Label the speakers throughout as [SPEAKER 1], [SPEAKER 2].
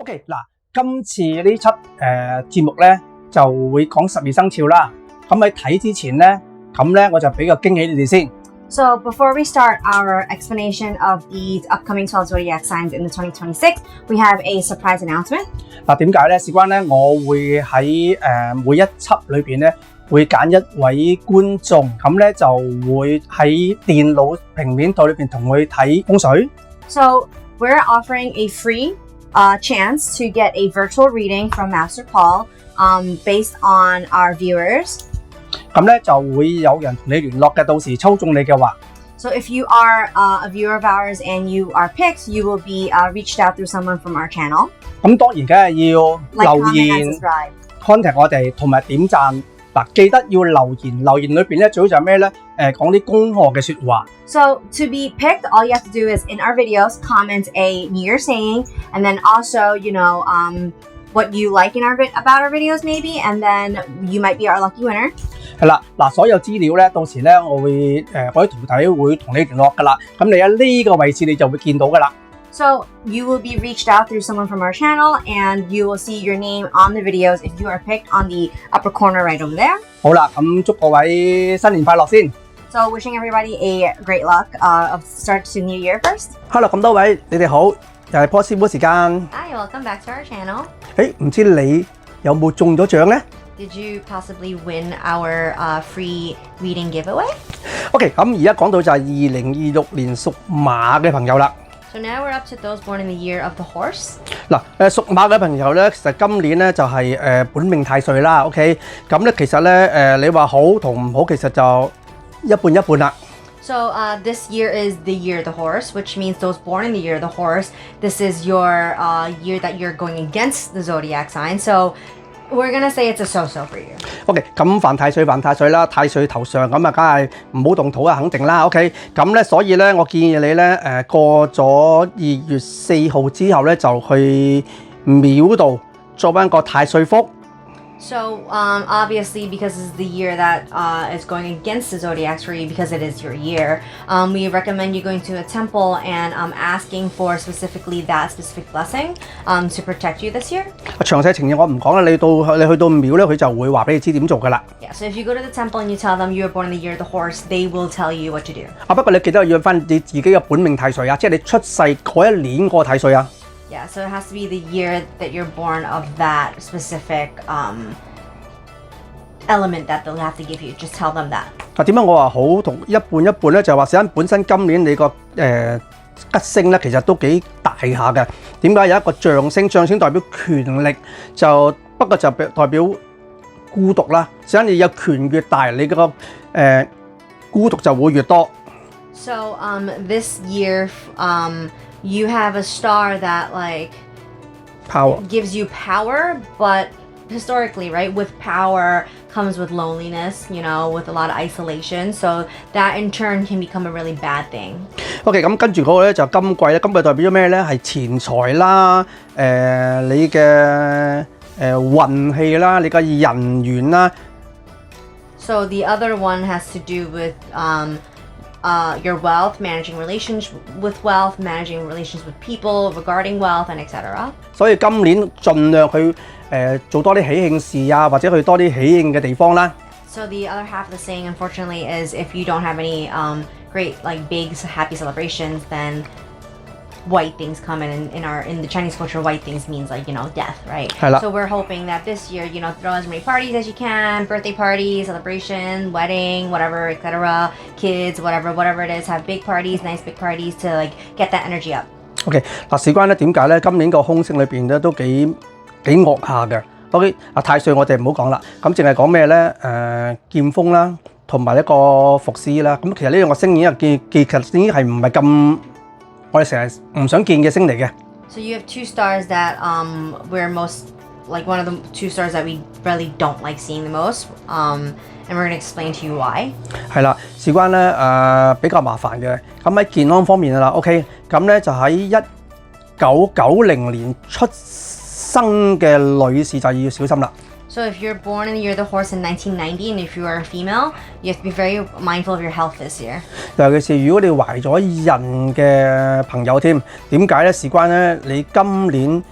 [SPEAKER 1] OK 嗱，今次呢輯節目咧就會講12生肖啦。咁喺睇之前咧，咁咧我就俾個驚喜你哋先。
[SPEAKER 2] So before we start our explanation of the upcoming 12 zodiac signs in the 2026, we have a surprise announcement.
[SPEAKER 1] 嗱，點解咧？事關咧，我會喺每一輯裏邊咧，會揀一位觀眾，咁咧就會喺電腦平面圖裏邊同佢睇風水。
[SPEAKER 2] So we're offering a free chance to get a virtual reading from Master Paul based on our viewers.
[SPEAKER 1] 咁咧就會有人同你聯絡嘅，到時抽中你嘅話。
[SPEAKER 2] So if you are a viewer of ours and you are picked, you will be reached out through someone from our channel.
[SPEAKER 1] 咁當然梗係要
[SPEAKER 2] Like,
[SPEAKER 1] 留
[SPEAKER 2] comment,
[SPEAKER 1] 言
[SPEAKER 2] and subscribe.
[SPEAKER 1] contact 我哋，同埋點讚。嗱，記得要留言，留言裏邊咧最好就係咩咧？講啲恭賀嘅説話。
[SPEAKER 2] So to be picked, all you have to do is in our videos comment a New Year saying, and then also what you like in about our videos maybe, and then you might be our lucky winner.
[SPEAKER 1] 係啦，嗱，所有資料咧，到時咧我會我啲徒弟會同你聯絡噶啦。咁你喺呢個位置你就會見到噶啦。
[SPEAKER 2] So you will be reached out through someone from our channel, and you will see your name on the videos if you are picked on the upper corner right over there.
[SPEAKER 1] 好啦，咁祝各位新年快樂先。
[SPEAKER 2] So wishing everybody a great luck of start to New Year first.
[SPEAKER 1] Hello， 咁多位你哋好，又係波師傅時間。
[SPEAKER 2] Hi, welcome back to our channel.
[SPEAKER 1] 唔知你有冇中咗獎咧？
[SPEAKER 2] Did you possibly win our free reading giveaway?
[SPEAKER 1] OK， 咁而家講到就係2026年屬馬嘅朋友啦。
[SPEAKER 2] So now we're up to those born in the year of the horse.
[SPEAKER 1] 嗱，屬馬嘅朋友咧，其實今年咧就係本命太歲啦。OK， 咁咧其實咧你話好同唔好，其實就一半一半啦。
[SPEAKER 2] So this year is the year of the horse, which means those born in the year of the horse, this is your year that you're going against the zodiac sign. So we're gonna say it's a so-so for you.
[SPEAKER 1] OK， 咁犯太歲啦，太歲頭上咁啊，梗係唔好動土啊，肯定啦。OK， 咁咧所以咧，我建議你咧過咗2月4號之後咧，就去廟度做翻個太歲福。
[SPEAKER 2] So obviously, because this is the year that is going against the zodiacs for you, because it is your year, we recommend you going to a temple and asking for specifically that specific blessing to protect you this year.
[SPEAKER 1] 詳細情形我唔講啦，你去到廟咧，佢就會話俾你知點做噶啦。
[SPEAKER 2] Yeah, so if you go to the temple and you tell them you were born in the year of the horse, they will tell you what to do.
[SPEAKER 1] 不過你記得要翻你自己嘅本命太歲啊，即係你出世嗰一年嗰個太歲啊。
[SPEAKER 2] Yeah, so it has to be the year that you're born of that specific element that they'll have to give you. Just tell them that.
[SPEAKER 1] 點解我話好同一半一半咧？就係話實際本身今年你個吉星咧，其實都幾大下嘅。點解有一個象星？象星代表權力，不過就代表孤獨啦。實際你有權越大，你個孤獨就會越多。
[SPEAKER 2] So this year you have a star that
[SPEAKER 1] power
[SPEAKER 2] gives you power, but historically, right, with power comes with loneliness, with a lot of isolation. So that in turn can become a really bad thing.
[SPEAKER 1] OK， 咁跟住嗰個咧就金貴咧，金貴代表咗咩咧？係錢財啦，你嘅運氣啦，你嘅人緣啦。
[SPEAKER 2] So the other one has to do with your wealth, managing relations with wealth, managing relations with people regarding wealth, and etc.
[SPEAKER 1] 所以今年盡量去做多啲喜慶事啊，或者去多啲喜慶嘅地方啦。
[SPEAKER 2] So the other half of the saying, unfortunately, is if you don't have any great big happy celebrations, then white things come in the Chinese culture. White things means death, right?
[SPEAKER 1] 係啦。
[SPEAKER 2] So we're hoping that this year, throw as many parties as you can, birthday party, celebration, wedding, whatever, etc. Kids, whatever it is, have big parties, nice big parties to get that energy up.
[SPEAKER 1] OK， 嗱，事關咧點解咧？今年個空星裏邊咧都幾惡下嘅。OK， 太歲我哋唔好講啦，咁淨係講咩咧？劍鋒啦，同埋一個伏屍啦。咁其實呢兩個星已經係唔係咁我哋成日唔想見嘅星嚟嘅。
[SPEAKER 2] So you have two stars that we're most one of the two stars that we really don't like seeing the most, and we're going to explain to you why.
[SPEAKER 1] 係啦，事關咧比較麻煩嘅。咁喺健康方面啦 ，OK， 咁咧就喺1990年出生嘅女士就要小心啦。
[SPEAKER 2] So if you're born in the year of the horse in 1990, and if you are a female, you have to be very mindful of your health this year.
[SPEAKER 1] 尤其是如果你懷咗孕嘅朋友添，點解咧？事關咧，你今年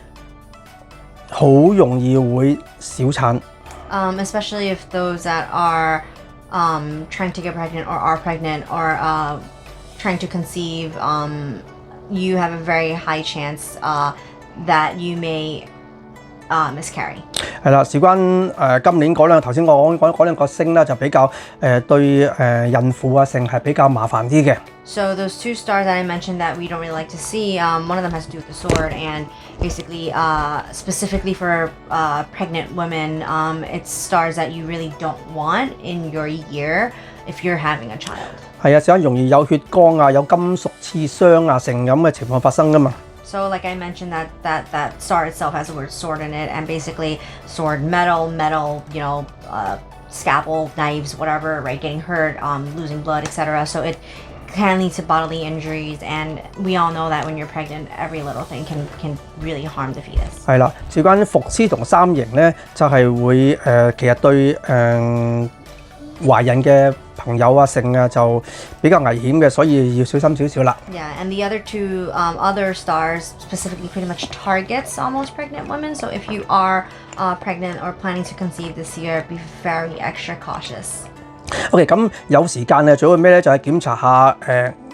[SPEAKER 1] 好容易會小產。
[SPEAKER 2] Especially if those that are trying to get pregnant or are pregnant or trying to conceive, you have a very high chance that you may miscarry.
[SPEAKER 1] 係啦，事關今年頭先我講嗰兩個星咧，就比較對孕婦啊性係比較麻煩啲嘅。
[SPEAKER 2] So those two stars that I mentioned that we don't really like to see, one of them has to do with the sword, and basically, specifically for pregnant women, it's stars that you really don't want in your year if you're having a child.
[SPEAKER 1] 係啊，事關容易有血光啊，有金屬刺傷啊，成咁嘅情況發生噶嘛。
[SPEAKER 2] So like I mentioned, that star itself has the word sword in it, and basically sword, metal, you know, scalpel, knives, whatever, right? Getting hurt, losing blood, etc. So it can lead to bodily injuries, and we all know that when you're pregnant, every little thing can really harm the fetus.
[SPEAKER 1] 係啦，事關伏屍同三刑咧，就係會其實對懷孕嘅朋友啊性啊就比較危險嘅，所以要小心少少啦。
[SPEAKER 2] Yeah, and the other two other stars specifically pretty much targets almost pregnant women. So if you are pregnant or planning to conceive this year, be very extra cautious.
[SPEAKER 1] OK， 咁有時間咧，最好咩咧？就係檢查下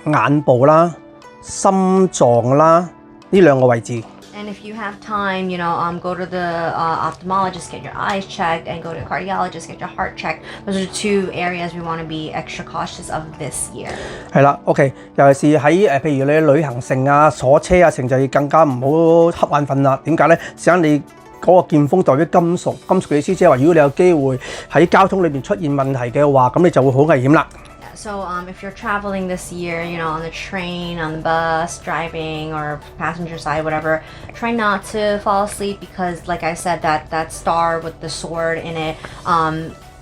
[SPEAKER 1] 眼部啦、心臟啦呢兩個位置。
[SPEAKER 2] And if you have time, you know, go to the ophthalmologist, get your eyes checked, and go to a cardiologist, get your heart checked. Those are two areas we want to be extra cautious of this year.
[SPEAKER 1] 係啦 ，OK， 尤其是喺譬如你旅行成啊、坐車啊成，就要更加唔好瞌眼瞓啦。點解咧？時間你嗰個劍鋒代表金屬，金屬嘅意思即係話，如果你有機會喺交通裏邊出現問題嘅話，咁你就會好危險啦。
[SPEAKER 2] So if you're traveling this year, you know, on the train, on the bus, driving, or passenger side, whatever, try not to fall asleep because, like I said, that star with the sword in it,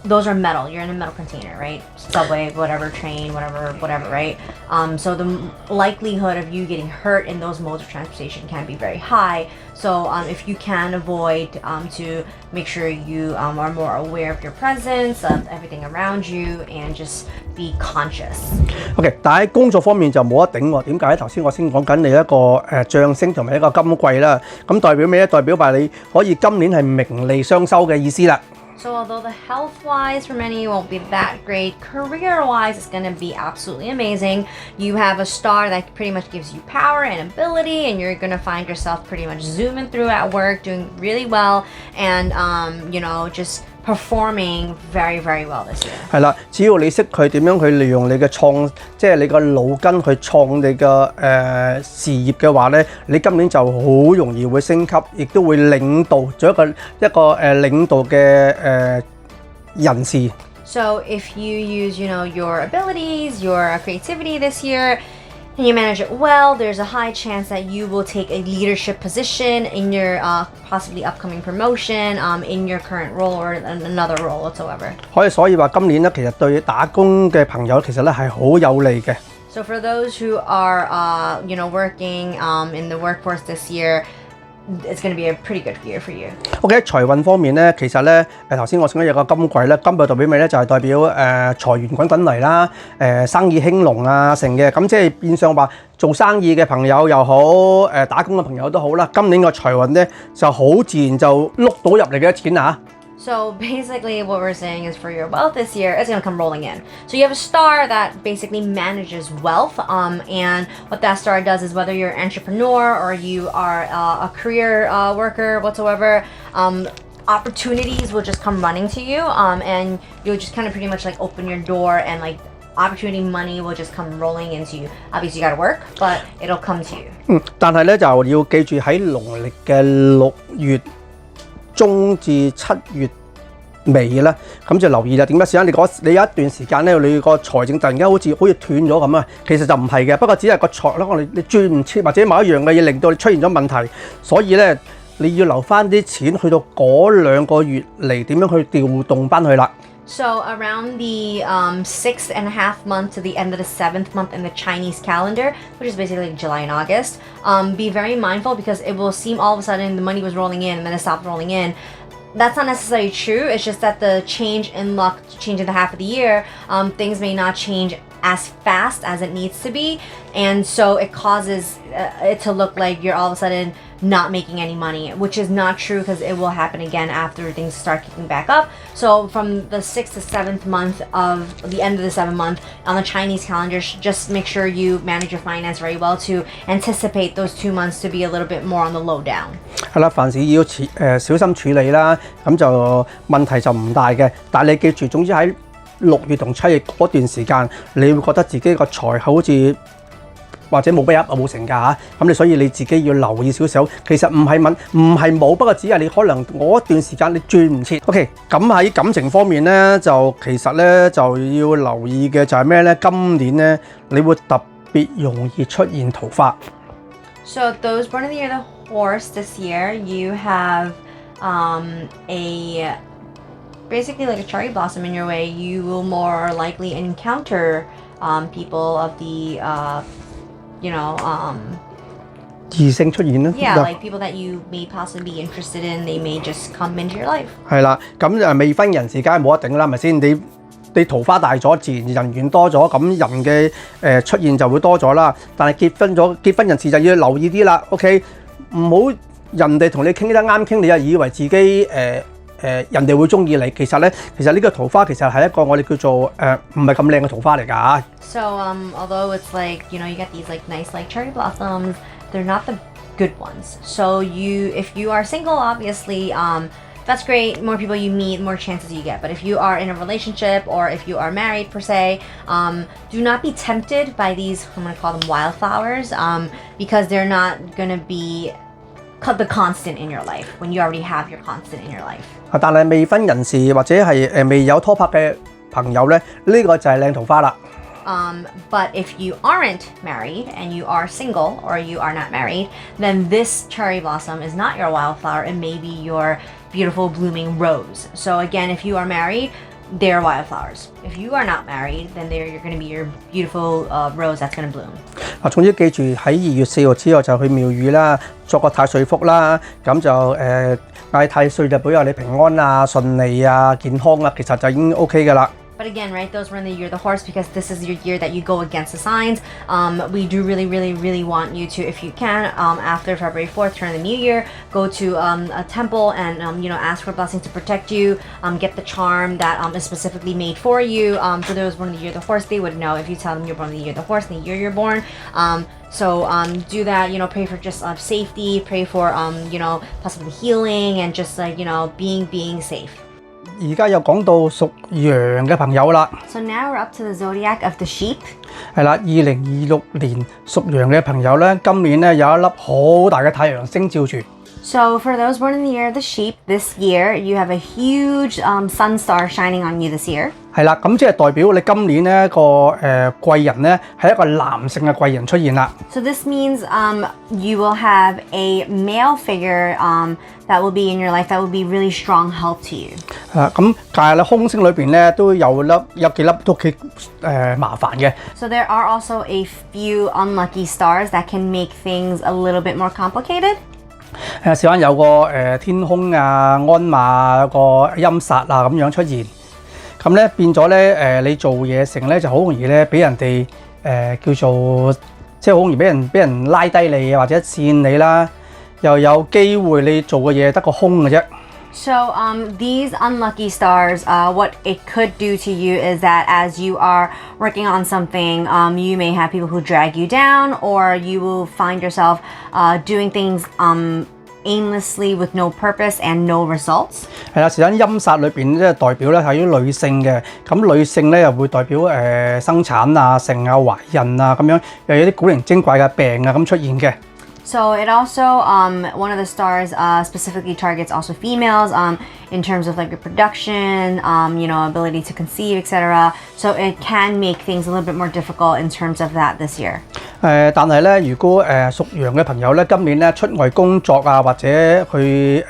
[SPEAKER 2] those are metal. You're in a metal container, right? Subway, whatever, train, whatever, right? So the likelihood of you getting hurt in those modes of transportation can be very high. So if you can avoid to make sure you are more aware of your presence, of everything around you, and just be conscious.
[SPEAKER 1] OK， 但喺工作方面就冇得頂喎。點解咧？頭先我先講緊你一個將星同埋一個金貴啦。咁代表咩咧？代表話你可以今年係名利雙收嘅意思啦。
[SPEAKER 2] So although the health-wise for many won't be that great, career-wise it's going to be absolutely amazing. You have a star that pretty much gives you power and ability, and you're going to find yourself pretty much zooming through at work, doing really well, and you know, just performing very, very well this year. 係啦，只要你識佢點樣去利用你嘅即係你個腦筋去創你嘅事業嘅話咧，你今年就好容易會升級，亦都會領導做一個領導嘅人士。So if you use, you know, your abilities, your creativity this year, and you manage it well, there's a high chance that you will take a leadership position in your possibly upcoming promotion, in your current role or another role whatsoever.
[SPEAKER 1] 所以話今年咧，其實對打工嘅朋友其實咧係好有利嘅。
[SPEAKER 2] So for those who are, you know, working in the workforce this year, it's going to be a pretty good year for you.
[SPEAKER 1] OK， 財運方面咧，其實咧頭先我講有個金貴咧，金幣代表咩咧？就係代表財源滾滾嚟啦，生意興隆啊成嘅，咁即係變相話做生意嘅朋友又好，打工嘅朋友都好啦。今年個財運咧就好自然就碌到入嚟嘅錢啊！
[SPEAKER 2] So basically what we're saying is for your wealth this year, it's going to come rolling in. So you have a star that basically manages wealth. And what that star does is whether you're an entrepreneur or you are a career worker whatsoever, opportunities will just come running to you. And you'll just kind of pretty much like open your door and like opportunity money will just come rolling into you. Obviously you got to work, but it'll come to you. 但係咧就要記住喺農曆嘅6月中至7月尾啦，咁就留意啦。點解？時間你有一段時間咧，你個財政突然間好似斷咗咁啊，其實就唔係嘅，不過只係個財咧，你轉唔切或者某一樣嘅嘢令到你出現咗問題，所以咧你要留翻啲錢去到嗰2個月嚟點樣去調動翻去啦。So around the 6th and a half month to the end of the 7th month in the Chinese calendar, which is basically July and August, be very mindful because it will seem all of a sudden the money was rolling in and then it stopped rolling in. That's not necessarily true. It's just that the change in luck, change in the half of the year, things may not change as fast as it needs to be, and so it causes it to look like you're all of a sudden not making any money, which is not true because it will happen again after things start kicking back up. So from the 6th to 7th month of the end of the 7th month on the Chinese calendar, just make sure you manage your finance very well to anticipate those 2 months to be a little bit more on the low down.
[SPEAKER 1] 係啦，凡事要小心處理啦，咁就問題就唔大嘅。但係你記住，總之喺6月同7月嗰段時間，你會覺得自己個財好似〜或者冇俾入冇成㗎嚇，咁你所以你自己要留意少少。其實唔係冇，不過只係你可能嗰一段時間你轉唔切。OK， 咁喺感情方面咧，就其實咧就要留意嘅就係咩咧？今年咧你會特別容易出現桃花。
[SPEAKER 2] So those born in the year of the horse this year, you have a basically like a cherry blossom in your way. You will more likely encounter people of the
[SPEAKER 1] 異性出現啦
[SPEAKER 2] yeah, like people that you may possibly be interested in, they may just come into your life.
[SPEAKER 1] 係啦，咁未婚人士梗係冇得頂啦，係咪先？你桃花大咗，自然人緣多咗，咁人嘅出現就會多咗啦。但係結婚人士就要留意啲啦。OK， 唔好人哋同你傾得啱傾，你就以為自己人哋會中意你。其實呢個桃花其實係一個我哋叫做唔係咁靚嘅桃花嚟㗎。
[SPEAKER 2] So although it's like you get these like nice like cherry blossoms, they're not the good ones. So if you are single, obviously that's great. More people you meet, more chances you get. But if you are in a relationship or if you are married per se, do not be tempted by these, I'm going to call them wildflowers, because they're not going to be the constant in your life when you already have your constant in your life.
[SPEAKER 1] 但係未婚人士或者係未有拖拍嘅朋友咧，呢個就係靚桃花啦。
[SPEAKER 2] But if you aren't married and you are single or you are not married, then this cherry blossom is not your wildflower. It may be your beautiful blooming rose. So again, if you are married, they're wildflowers. If you are not married, then you're going to be your beautiful rose that's going to bloom.
[SPEAKER 1] 總之記住喺2月4號之後就去廟宇啦，作個太歲福啦，咁就嗌太歲就保佑你平安啊、順利啊、健康啊，其實就已經 OK 㗎啦。
[SPEAKER 2] But again, right, those were in the year of the horse because this is your year that you go against the signs. We do really, really, really want you to, if you can, after February 4th, turn the new year, go to a temple and, ask for blessings to protect you, get the charm that is specifically made for you. For those born in the year of the horse, they would know if you tell them you're born in the year of the horse and the year you're born. So do that, pray for just safety, pray for, possibly healing and just like, being safe.
[SPEAKER 1] 而家又講到屬羊嘅朋友啦。
[SPEAKER 2] So now we're up to the zodiac of the sheep.
[SPEAKER 1] 係啦，2026年屬羊嘅朋友咧，今年咧有一粒好大嘅太陽星照住。
[SPEAKER 2] So for those born in the year of the sheep, this year you have a huge sun star shining on you this year.
[SPEAKER 1] 係啦，咁即係代表你今年呢個貴人咧係一個男性嘅貴人出現啦。
[SPEAKER 2] So this means you will have a male figure that will be in your life that will be really strong help to you.
[SPEAKER 1] 咁但係咧空星裏邊咧都有幾粒都幾麻煩嘅。
[SPEAKER 2] So there are also a few unlucky stars that can make things a little bit more complicated.
[SPEAKER 1] 試下有個天空啊、鞍馬個陰煞啊咁樣出現，咁咧變咗咧你做嘢成咧就好容易咧俾人哋叫做即係好容易俾人拉低你或者跣你啦，又有機會你做嘅嘢得個空嘅啫。
[SPEAKER 2] So these unlucky stars, what it could do to you is that as you are working on something, you may have people who drag you down, or you will find yourself doing things aimlessly with no purpose and no results.
[SPEAKER 1] 係啦，時間陰煞裏邊即係代表咧係啲女性嘅，咁女性咧又會代表生產啊、性啊、懷孕啊咁樣，又有啲古靈精怪嘅病啊咁出現嘅。
[SPEAKER 2] So it also, one of the stars specifically targets also females in terms of like reproduction, ability to conceive, etc. So it can make things a little bit more difficult in terms of that this year.
[SPEAKER 1] 但係咧，如果屬羊嘅朋友咧，今年咧出外工作啊，或者去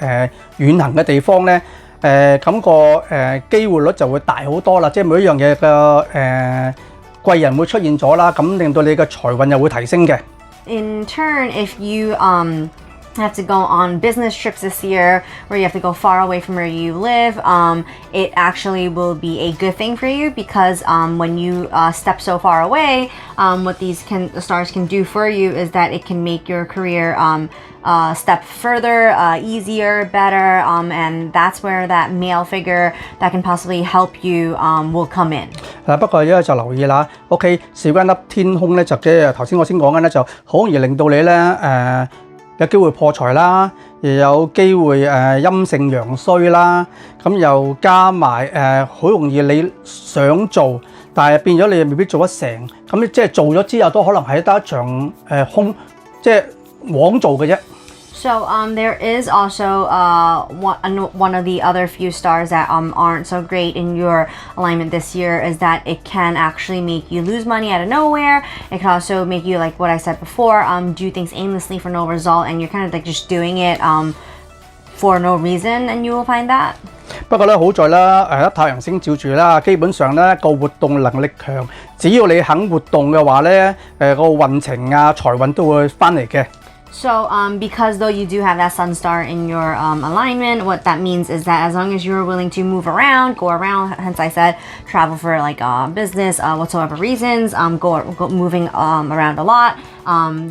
[SPEAKER 1] 遠行嘅地方咧，咁個機會率就會大好多啦。即係每一樣嘢嘅貴人會出現咗啦，咁令到你嘅財運又會提升嘅。
[SPEAKER 2] In turn, if you have to go on business trips this year where you have to go far away from where you live, it actually will be a good thing for you because when you step so far away, what the stars can do for you is that it can make your career step further, easier, better, and that's where that male figure that can possibly help you will come in.
[SPEAKER 1] 不過咧就留意啦 ，OK， 事關粒天空咧就即係頭先我先講緊咧就好容易令到你咧有機會破財啦，又有機會陰盛陽衰啦，咁又加埋好容易你想做，但係變咗你又未必做得成，咁即係做咗之後都可能係得一場空，即係枉做嘅啫。
[SPEAKER 2] So there is also one of the other few stars that aren't so great in your alignment this year is that it can actually make you lose money out of nowhere. It can also make you, like what I said before, do things aimlessly for no result, and you're kind of like just doing it for no reason, and you will find that.
[SPEAKER 1] 不過咧好在啦，太陽星照住啦，基本上咧個活動能力強，只要你肯活動嘅話咧，個運程啊財運都會翻嚟嘅。
[SPEAKER 2] So because though you do have that sun star in your alignment, what that means is that as long as you're willing to move around, go around, hence I said travel for like business, whatsoever reasons, go moving around a lot,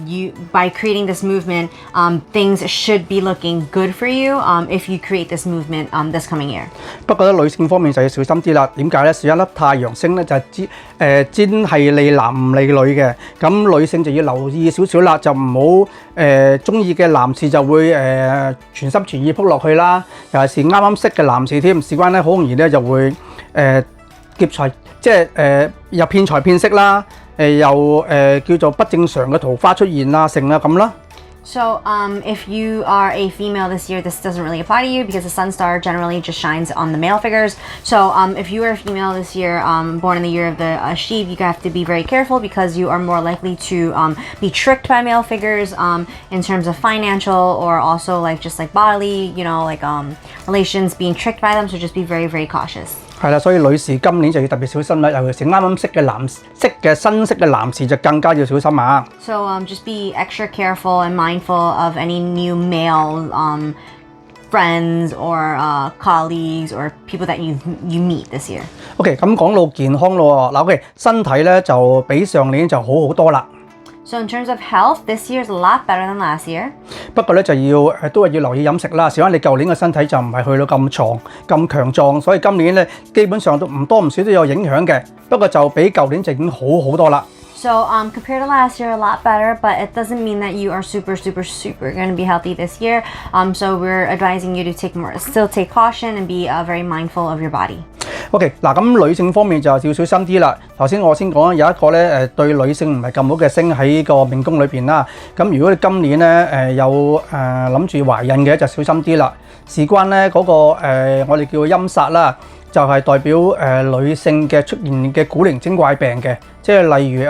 [SPEAKER 2] you by creating this movement, things should be looking good for you if you create this movement this coming year.
[SPEAKER 1] 不過咧女性方面就要小心啲啦。點解咧？是一粒太陽星咧就係專係利男唔利女嘅，咁女性就要留意少少啦，就唔好中意嘅男士就會全心全意撲落去啦，尤其是啱啱識嘅男士添，事關咧好容易咧就會劫財，即係又騙財騙色啦，又叫做不正常嘅桃花出現啦，成啊咁啦。
[SPEAKER 2] So if you are a female this year, this doesn't really apply to you because the sun star generally just shines on the male figures. So if you are a female this year, born in the year of the sheep, you have to be very careful because you are more likely to be tricked by male figures in terms of financial or also like just like bodily, you know, like relations, being tricked by them. So just be very, very cautious.
[SPEAKER 1] 係啦，所以女士今年就要特別小心啦，尤其是啱啱新識嘅男士就更加要小心啊。
[SPEAKER 2] So just be extra careful and mindful of any new male friends or colleagues or people that you meet this year.
[SPEAKER 1] OK， 咁講到健康咯，嗱 OK， 身體咧就比上年就好好多啦。
[SPEAKER 2] So in terms of health, this year is a lot better than last year.
[SPEAKER 1] 不過咧就要都係要留意飲食啦。事關你舊年嘅身體就唔係去到咁強壯，所以今年咧基本上都唔多唔少都有影響嘅。不過就比舊年就已經好多啦。
[SPEAKER 2] So compared to last year, a lot better, but it doesn't mean that you are super going to be healthy this year. So we're advising you to still take caution and be very mindful of your body.
[SPEAKER 1] OK， 嗱咁女性方面就要小心啲啦。頭先我先講有一個咧對女性唔係咁好嘅星喺個命宮裏邊啦。咁如果你今年咧有諗住懷孕嘅就小心啲啦。事關咧嗰個我哋叫陰煞啦，就係代表女性嘅出現嘅古靈精怪病嘅，即係例如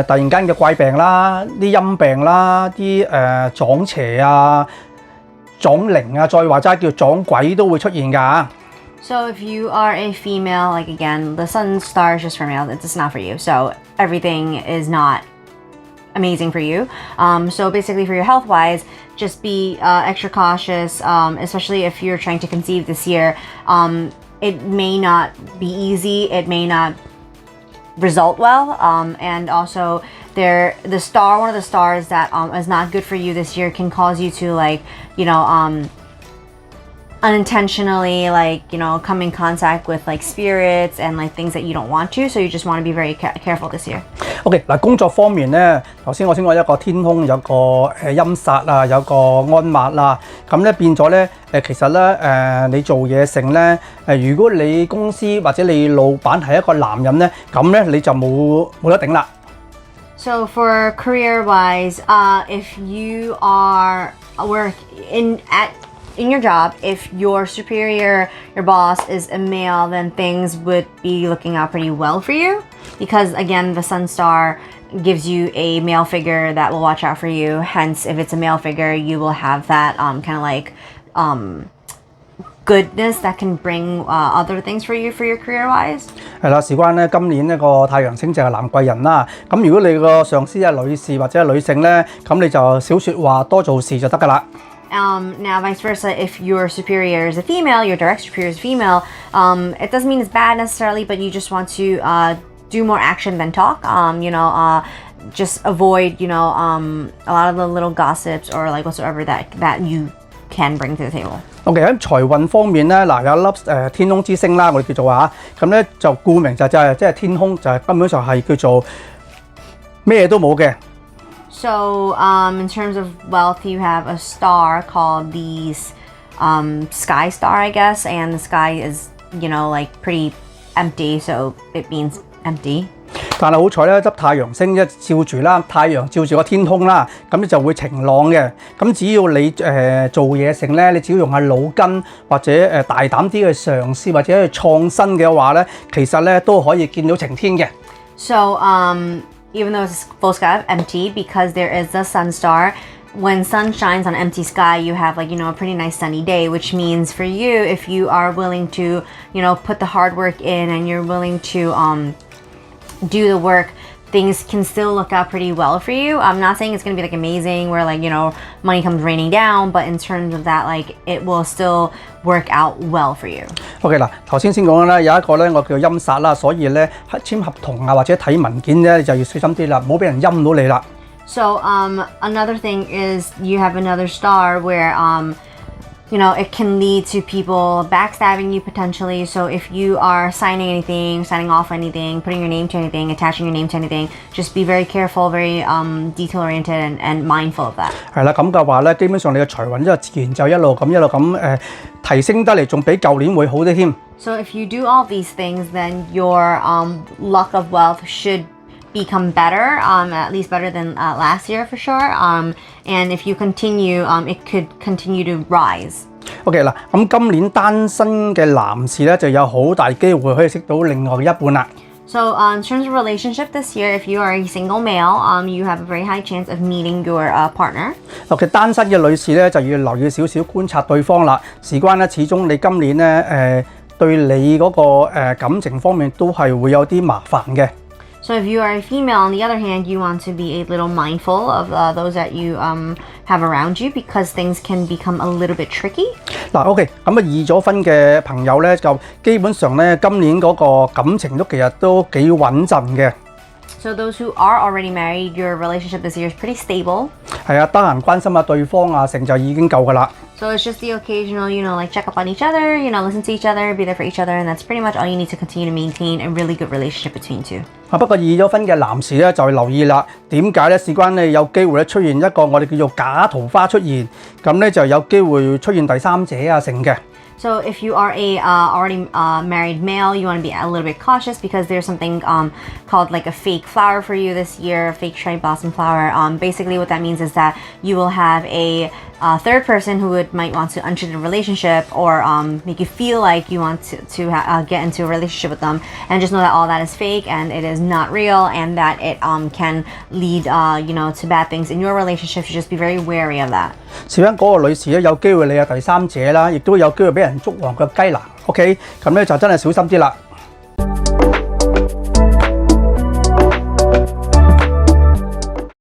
[SPEAKER 1] 突然間嘅怪病啦、啲陰病啦、啲撞邪啊、撞靈啊，再話齋叫撞鬼都會出現㗎。
[SPEAKER 2] So if you are a female, like again, the sun star is just for male, it's not for you. So everything is not amazing for you. So basically for your health wise, just be extra cautious, especially if you're trying to conceive this year. It may not be easy, it may not result well, and also one of the stars that is not good for you this year can cause you to like, you know, unintentionally come in contact with like spirits and like things that you don't want to, so you just want to be very careful this year.
[SPEAKER 1] OK， 嗱工作方面咧，頭先我先講一個天空有個陰煞啊，有個安抹啦，咁咧變咗咧其實咧你做嘢成咧如果你公司或者你老闆係一個男人咧，咁咧你就冇得頂啦。
[SPEAKER 2] So for career wise, if you are in your job, if your superior, your boss is a male, then things would be looking out pretty well for you because again, the sun star gives you a male figure that will watch out for you. Hence, if it's a male figure, you will have that kind of like goodness that can bring other things for you for your career wise.
[SPEAKER 1] 係啦，事關咧今年呢個太陽星就係男貴人啦。咁如果你個上司係女士或者係女性咧，咁你就少説話，多做事就得㗎啦。
[SPEAKER 2] Now, vice versa, if your superior is a female, your direct superior is female, it doesn't mean it's bad necessarily, but you just want to do more action than talk. Just avoid, a lot of the little gossips or like whatsoever that you can bring to the table.
[SPEAKER 1] OK 喺財運方面咧，嗱有一粒天空之星啦，我哋叫做嚇，咁咧就顧名就係即係天空，就係根本上係叫做咩都冇嘅。
[SPEAKER 2] So, in terms of wealth, you have a star called the sky star, I guess, and the sky is, like pretty empty, so it means empty.
[SPEAKER 1] 但係好彩咧，執太陽星一照住啦，太陽照住個天空啦，咁你就會晴朗嘅。咁只要你做嘢成咧，你只要用下腦筋或者大膽啲去嘗試或者去創新嘅話咧，其實咧都可以見到晴天嘅。
[SPEAKER 2] So, even though it's full sky empty, because there is the sun star, when sun shines on empty sky, you have like, a pretty nice sunny day, which means for you, if you are willing to, put the hard work in and you're willing to do the work, things can still look out pretty well for you. I'm not saying it's going to be like amazing where like, money comes raining down, but in terms of that, like it will still work out well for you.
[SPEAKER 1] OK 嗱，頭先講啦，有一個咧我叫陰煞啦，所以咧簽合同啊或者睇文件咧，你就要小心啲啦，唔好俾人陰到你啦。
[SPEAKER 2] So another thing is you have another star where it can lead to people backstabbing you potentially. So if you are signing anything, signing off anything, putting your name to anything, attaching your name to anything, just be very careful, very detail oriented and mindful of that.
[SPEAKER 1] 係啦，咁嘅話咧，基本上你嘅財運就自然就一路咁提升得嚟，仲比舊年會好啲添。
[SPEAKER 2] So if you do all these things, then your luck of wealth should become better, at least better than last year for sure. And if you continue, it could continue to rise.
[SPEAKER 1] OK 嗱，咁今年單身嘅男士咧就有好大機會可以識到另外嘅一半啦。
[SPEAKER 2] So, in terms of relationship this year, if you are a single male, you have a very high chance of meeting your partner.
[SPEAKER 1] 尤其單身嘅女士咧就要留意少少觀察對方啦。事關咧，始終你今年咧對你嗰個感情方面都係會有啲麻煩嘅。
[SPEAKER 2] So if you are a female, on the other hand, you want to be a little mindful of those that you have around you because things can become a little bit tricky.
[SPEAKER 1] 嗱 ，OK， 咁已咗婚嘅朋友咧，就基本上咧今年嗰個感情都其實都幾穩陣嘅。
[SPEAKER 2] So those who are already married, your relationship this year is pretty stable.
[SPEAKER 1] 係啊，得閒關心下對方啊，成就已經夠㗎啦。
[SPEAKER 2] So it's just the occasional, like check up on each other, listen to each other, be there for each other, and that's pretty much all you need to continue to maintain a really good relationship between two.
[SPEAKER 1] 不過已咗婚嘅男士咧就要留意啦。點解咧？事關你有機會咧出現一個我哋叫做假桃花出現，咁咧就有機會出現第三者啊成嘅。
[SPEAKER 2] So if you are a already married male, you want to be a little bit cautious because there's something called like a fake flower for you this year, a fake cherry blossom flower. Basically what that means is that you will have a third person who might want to enter the relationship or make you feel like you want to get into a relationship with them, and just know that all that is fake and it is not real, and that it can lead to bad things in your relationship. So just be very wary of that.
[SPEAKER 1] 事關嗰個女士咧，有機會你係第三者啦，亦都有機會俾人捉黃腳雞啦。OK， 咁咧就真係小心啲啦。